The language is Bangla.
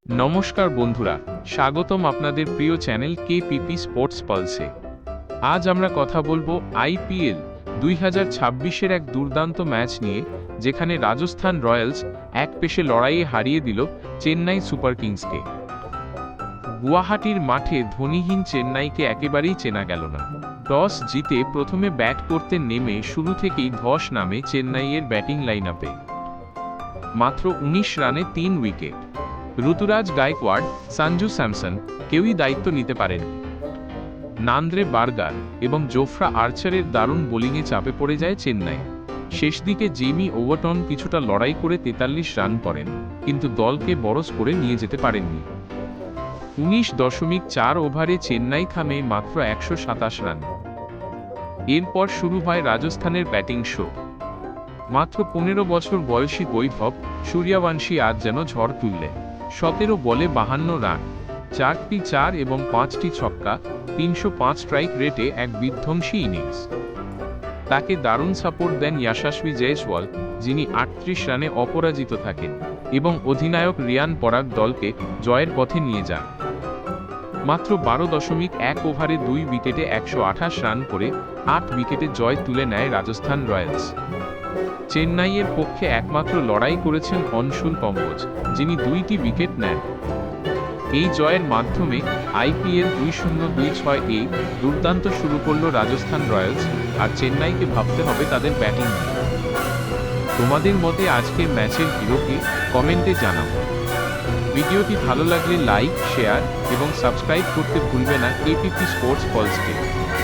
নমস্কার বন্ধুরা, স্বাগতম আপনাদের প্রিয় চ্যানেল কেপিপি স্পোর্টস পালসে। আজ আমরা কথা বলবো আইপিএল 2026-এর এক দুর্দান্ত ম্যাচ নিয়ে, যেখানে রাজস্থান রয়্যালস এক পেশে লড়াইয়ে হারিয়ে দিল চেন্নাই সুপার কিংসকে। গুয়াহাটির মাঠে ধোনিহীন চেন্নাইকে একেবারেই চেনা গেল না। টস জিতে প্রথমে ব্যাট করতে নেমে শুরু থেকেই ধস নামে চেন্নাইয়ের ব্যাটিং লাইনআপে। মাত্র 19 রানে 3 উইকেট। ঋতুরাজ গায়কোয়াড়, সঞ্জু স্যামসন কেউই দায়িত্ব নিতে পারেননি। নান্দ্রে বার্গার এবং জোফ্রা আর্চারের দারুণ বোলিংয়ে চাপে পড়ে যায় চেন্নাই। শেষ দিকে জেমি ওভারটন কিছুটা লড়াই করে 43 রান করেন, কিন্তু দলকে বড় স্কোরে নিয়ে যেতে পারেননি। 19.4 ওভারে চেন্নাই থামে মাত্র 127 রান। এরপর শুরু হয় রাজস্থানের ব্যাটিং শো। মাত্র 15 বছর বয়সী বৈভব সূর্যবংশী আজ যেন ঝড় তুললেন। 17 বলে 52 রান, 4টি 4 এবং 5টি ছক্কা, 305 স্ট্রাইক রেটে এক বিধ্বংসী ইনিংস। তাকে দারুণ সাপোর্ট দেন ইয়াশাস্বী জয়সওয়াল, যিনি 38 রানে অপরাজিত থাকেন এবং অধিনায়ক রিয়ান পরাগ দলকে জয়ের পথে নিয়ে যান। মাত্র 12.1 ওভারে 2 উইকেটে 128 রান করে 8 উইকেটে জয় তুলে নেয় রাজস্থান রয়্যালস। চেন্নাইয়ের পক্ষে একমাত্র লড়াই করেছেন অনশুল কম্বোজ, যিনি 2টি উইকেট নেন। এই জয়ের মাধ্যমে আইপিএল 2026-এ দুর্দান্ত শুরু করল রাজস্থান রয়্যালস, আর চেন্নাইকে ভাবতে হবে তাদের ব্যাটিং নিয়ে। তোমাদের মতে আজকের ম্যাচের হিরোকে কমেন্টে জানাও। ভিডিওটি ভালো লাগলে লাইক, শেয়ার এবং সাবস্ক্রাইব করতে ভুলবে না কেপিপি স্পোর্টস পালসকে।